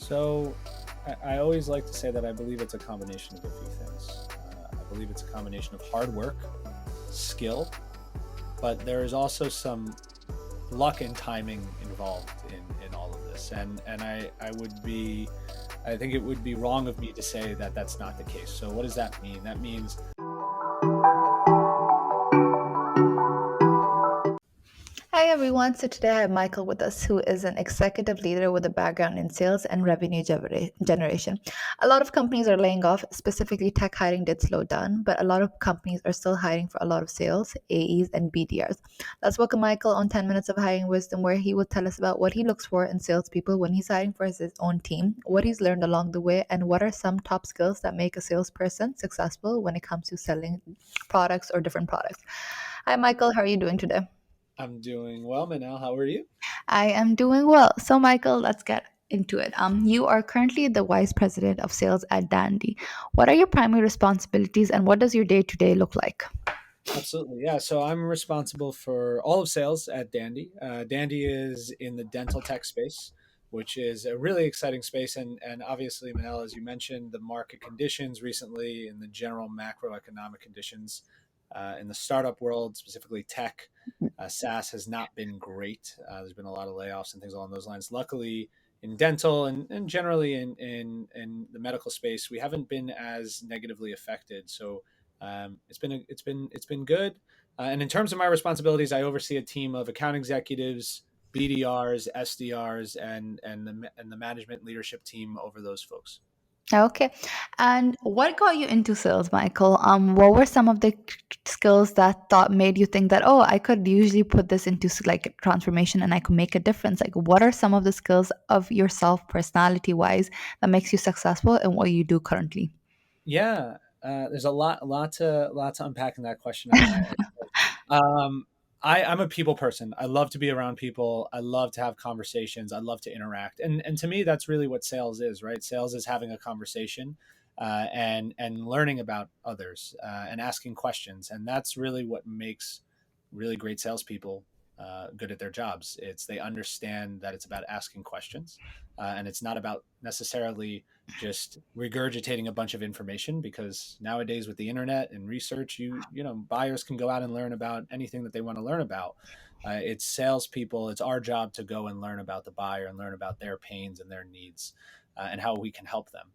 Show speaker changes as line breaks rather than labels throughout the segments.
So I always like to say that I believe it's a combination of a few things. I believe it's a combination of hard work, skill, but there is also some luck and timing involved in all of this. And I think it would be wrong of me to say that that's not the case. So what does that mean? That means
Hi everyone. So today I have Michael with us, who is an executive leader with a background in sales and revenue generation. A lot of companies are laying off, specifically tech hiring did slow down, but a lot of companies are still hiring for a lot of sales, AEs, and BDRs. Let's welcome Michael on 10 Minutes of Hiring Wisdom, where he will tell us about what he looks for in salespeople when he's hiring for his own team, what he's learned along the way, and what are some top skills that make a salesperson successful when it comes to selling products or different products. Hi, Michael. How are you doing today?
I'm doing well, Manal. How are you?
I am doing well. So, Michael, let's get into it. You are currently the vice president of sales at Dandy. What are your primary responsibilities, and what does your day to day look like?
Absolutely. Yeah. So I'm responsible for all of sales at Dandy. Dandy is in the dental tech space, which is a really exciting space. And obviously, Manel, as you mentioned, the market conditions recently and the general macroeconomic conditions in the startup world, specifically tech, SaaS has not been great. There's been a lot of layoffs and things along those lines. Luckily, in dental and generally in the medical space, we haven't been as negatively affected. So it's been good. And in terms of my responsibilities, I oversee a team of account executives, BDRs, SDRs, and the management leadership team over those folks.
Okay. And what got you into sales, Michael? What were some of the skills that thought made you think that, oh, I could usually put this into like transformation and I could make a difference? Like, what are some of the skills of yourself, personality wise, that makes you successful in what you do currently?
Yeah, there's a lot to unpack in that question. Um, I'm a people person. I love to be around people. I love to have conversations. I love to interact. And to me, that's really what sales is, right? Sales is having a conversation and learning about others and asking questions. And that's really what makes really great salespeople good at their jobs. It's they understand that it's about asking questions, and it's not about necessarily just regurgitating a bunch of information, because nowadays with the internet and research, you know buyers can go out and learn about anything that they want to learn about. It's salespeople, it's our job to go and learn about the buyer and learn about their pains and their needs, and how we can help them.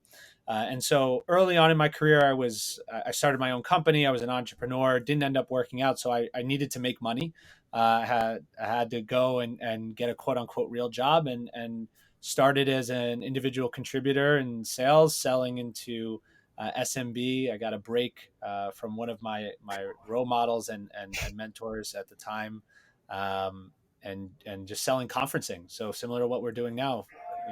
And so early on in my career, I started my own company. I was an entrepreneur. Didn't end up working out, so I needed to make money. I had to go and get a quote unquote real job, and started as an individual contributor in sales, selling into SMB. I got a break from one of my role models and mentors at the time, and just selling conferencing. So similar to what we're doing now,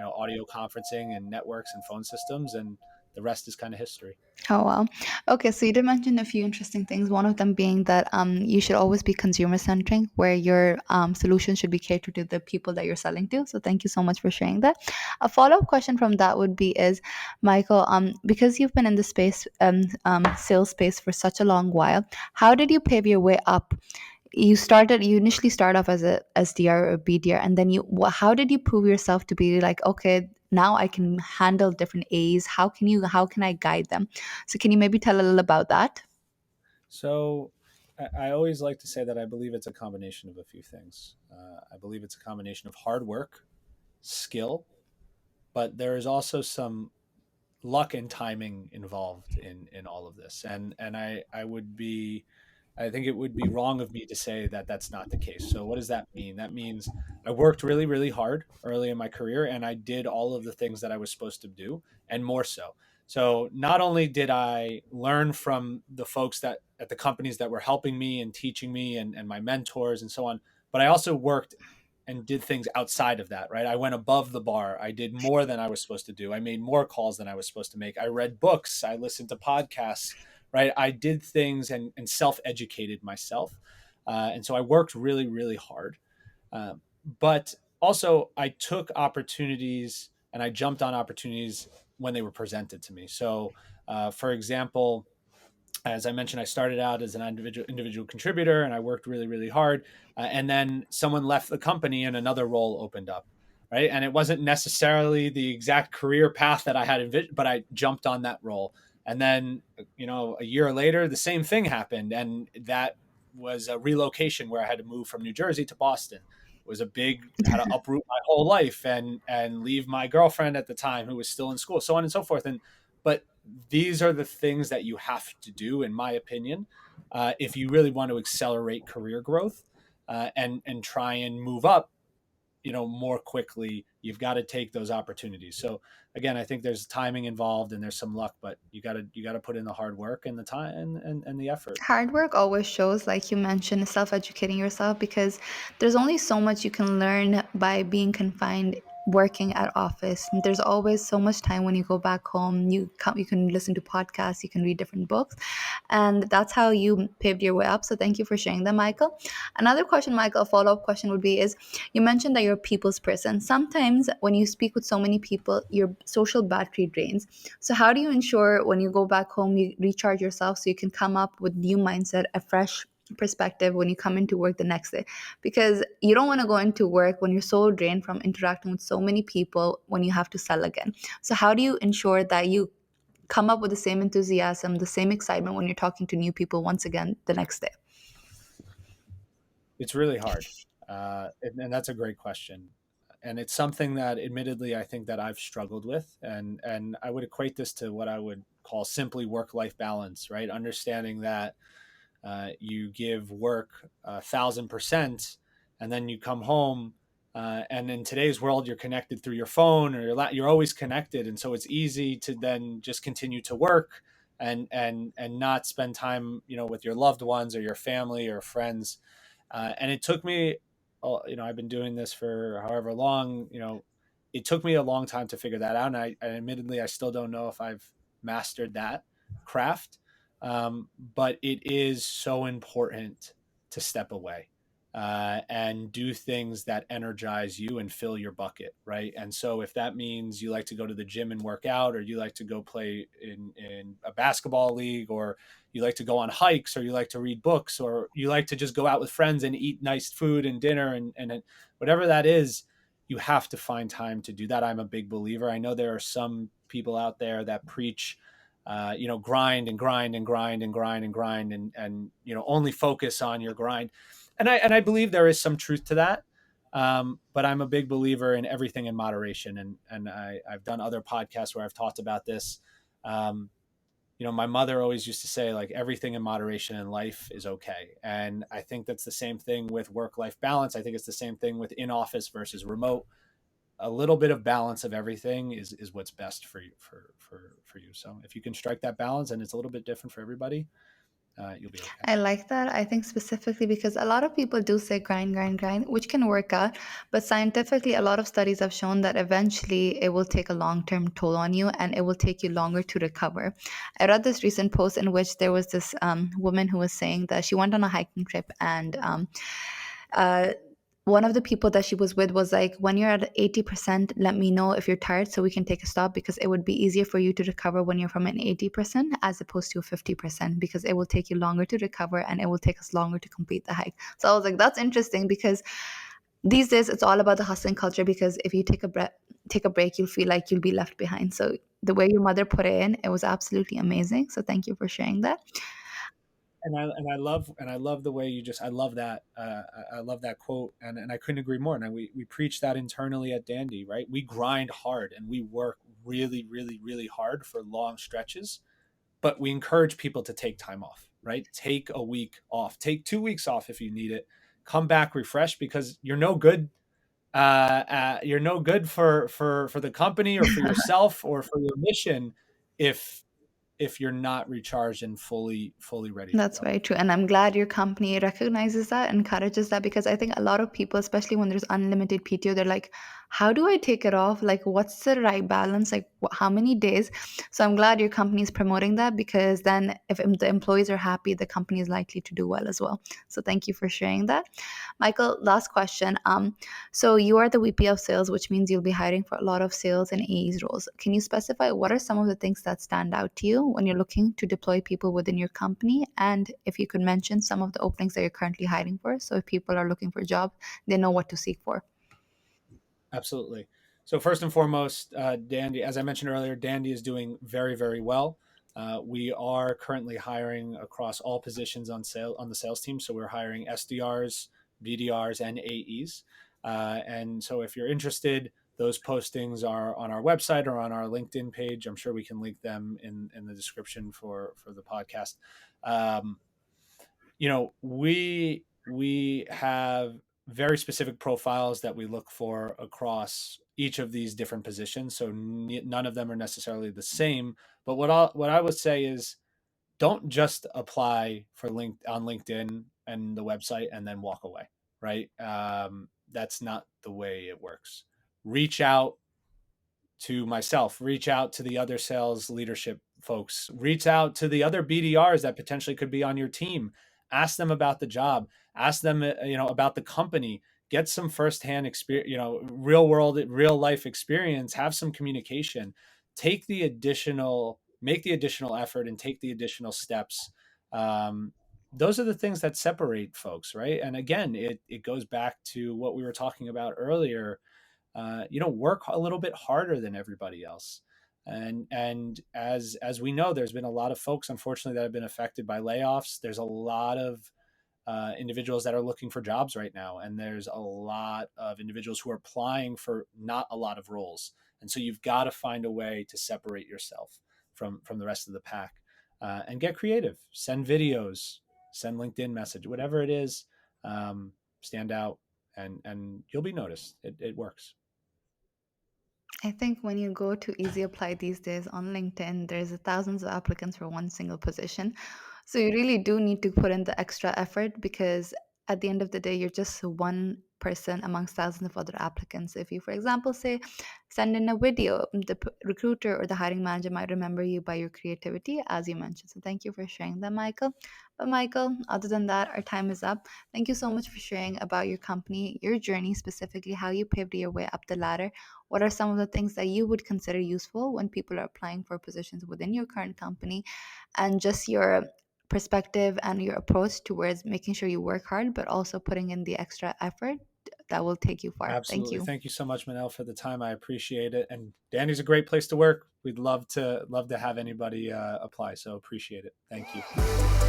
audio conferencing and networks and phone systems, and the rest is kind of history.
Oh wow. Okay, so you did mention a few interesting things. One of them being that you should always be consumer centric, where your solution should be catered to the people that you're selling to. So thank you so much for sharing that. A follow up question from that would be is, Michael, because you've been in the space sales space for such a long while, how did you pave your way up? You initially start off as a SDR or BDR, and then how did you prove yourself to be like, okay, now I can handle different A's. How can I guide them? So can you maybe tell a little about that?
So I always like to say that I believe it's a combination of a few things. I believe it's a combination of hard work, skill, but there is also some luck and timing involved in all of this. I think it would be wrong of me to say that that's not the case. So what does that mean? That means I worked really, really hard early in my career, and I did all of the things that I was supposed to do, and more so. So not only did I learn from the folks that at the companies that were helping me and teaching me, and my mentors and so on, but I also worked and did things outside of that, right? I went above the bar. I did more than I was supposed to do. I made more calls than I was supposed to make. I read books. I listened to podcasts, right? I did things and self educated myself. And so I worked really, really hard. But also, I took opportunities and I jumped on opportunities when they were presented to me. So, for example, as I mentioned, I started out as an individual contributor, and I worked really, really hard. And then someone left the company, and another role opened up. right? And it wasn't necessarily the exact career path that I had envisioned, but I jumped on that role. And then, a year later, the same thing happened, and that was a relocation where I had to move from New Jersey to Boston. It was a big, had to uproot my whole life and leave my girlfriend at the time who was still in school, so on and so forth. And but these are the things that you have to do, in my opinion, if you really want to accelerate career growth, and try and move up, more quickly. You've got to take those opportunities. So again, I think there's timing involved and there's some luck, but you got to put in the hard work and the time and the effort.
Hard work always shows, like you mentioned, self-educating yourself, because there's only so much you can learn by being confined working at office. There's always so much time when you go back home. You can listen to podcasts, you can read different books, and that's how you paved your way up. So thank you for sharing that, Michael. Another question, Michael, a follow-up question would be is, you mentioned that you're a people's person. Sometimes when you speak with so many people, your social battery drains. So how do you ensure when you go back home you recharge yourself so you can come up with new mindset, a fresh perspective when you come into work the next day? Because you don't want to go into work when you're so drained from interacting with so many people when you have to sell again. So how do you ensure that you come up with the same enthusiasm, the same excitement when you're talking to new people once again the next day?
It's really hard, and that's a great question, and it's something that, admittedly, I think that I've struggled with, and I would equate this to what I would call simply work life balance, right? Understanding that you give work 1,000%, and then you come home. And in today's world, you're connected through your phone, or you're always connected, and so it's easy to then just continue to work and not spend time, with your loved ones or your family or friends. And it took me, I've been doing this for however long, it took me a long time to figure that out. And admittedly, I still don't know if I've mastered that craft. But it is so important to step away, and do things that energize you and fill your bucket, right? And so if that means you like to go to the gym and work out, or you like to go play in a basketball league, or you like to go on hikes, or you like to read books, or you like to just go out with friends and eat nice food and dinner, and whatever that is, you have to find time to do that. I'm a big believer. I know there are some people out there that preach, grind and grind and grind and grind and grind, and only focus on your grind. And I believe there is some truth to that. But I'm a big believer in everything in moderation. And I've done other podcasts where I've talked about this. Um, my mother always used to say, like, everything in moderation in life is okay. And I think that's the same thing with work-life balance. I think it's the same thing with in-office versus remote. A little bit of balance of everything is what's best for you, for you. So if you can strike that balance, and it's a little bit different for everybody, you'll be okay.
I like that. I think specifically because a lot of people do say grind, grind, grind, which can work out. But scientifically, a lot of studies have shown that eventually it will take a long term toll on you and it will take you longer to recover. I read this recent post in which there was this woman who was saying that she went on a hiking trip, and uh, one of the people that she was with was like, when you're at 80%, let me know if you're tired so we can take a stop, because it would be easier for you to recover when you're from an 80% as opposed to a 50%, because it will take you longer to recover and it will take us longer to complete the hike. So I was like, that's interesting, because these days it's all about the hustling culture, because if you take a break, you'll feel like you'll be left behind. So the way your mother put it in, it was absolutely amazing. So thank you for sharing that.
And I love the way you just, I love that, I love that quote, and I couldn't agree more. And we preach that internally at Dandy, right? We grind hard and we work really, really, really hard for long stretches, but we encourage people to take time off, right? Take a week off, take 2 weeks off if you need it. Come back refreshed, because you're no good. You're no good for the company or for yourself or for your mission if you're not recharged and fully ready to
That's
go.
very true. And I'm glad your company recognizes that, encourages that, because I think a lot of people, especially when there's unlimited PTO, they're like, how do I take it off? Like, what's the right balance? Like, how many days? So I'm glad your company is promoting that, because then if the employees are happy, the company is likely to do well as well. So thank you for sharing that. Michael, last question. So you are the VP of sales, which means you'll be hiring for a lot of sales and AEs roles. Can you specify what are some of the things that stand out to you when you're looking to deploy people within your company? And if you could mention some of the openings that you're currently hiring for, so if people are looking for a job, they know what to seek for.
Absolutely. So first and foremost, Dandy, as I mentioned earlier, Dandy is doing very, very well. We are currently hiring across all positions on the sales team. So we're hiring SDRs, BDRs, and AEs. And so if you're interested, those postings are on our website or on our LinkedIn page. I'm sure we can link them in the description for the podcast. Um, we have very specific profiles that we look for across each of these different positions, so none of them are necessarily the same. But what I would say is, don't just apply for on LinkedIn and the website and then walk away, right? That's not the way it works. Reach out to myself, reach out to the other sales leadership folks, reach out to the other BDRs that potentially could be on your team, ask them about the job, ask them, about the company, get some firsthand experience, real world, real life experience, have some communication, make the additional effort and take the additional steps. Those are the things that separate folks, right? And again, it goes back to what we were talking about earlier. Work a little bit harder than everybody else. And as we know, there's been a lot of folks, unfortunately, that have been affected by layoffs. There's a lot of individuals that are looking for jobs right now, and there's a lot of individuals who are applying for not a lot of roles. And so you've got to find a way to separate yourself from the rest of the pack, and get creative. Send videos, send LinkedIn message, whatever it is. Stand out, and you'll be noticed. It works.
I think when you go to Easy Apply these days on LinkedIn, there's thousands of applicants for one single position. So you really do need to put in the extra effort, because at the end of the day, you're just one person amongst thousands of other applicants. If you, for example, say send in a video, the recruiter or the hiring manager might remember you by your creativity, as you mentioned. So thank you for sharing that, Michael. But Michael, other than that, our time is up. Thank you so much for sharing about your company, your journey, specifically how you paved your way up the ladder. What are some of the things that you would consider useful when people are applying for positions within your current company, and just your perspective and your approach towards making sure you work hard, but also putting in the extra effort that will take you far. Thank
Absolutely.
you.
Thank you so much, Manel, for the time. I appreciate it. And Danny's a great place to work. We'd love to have anybody apply. So appreciate it. Thank you.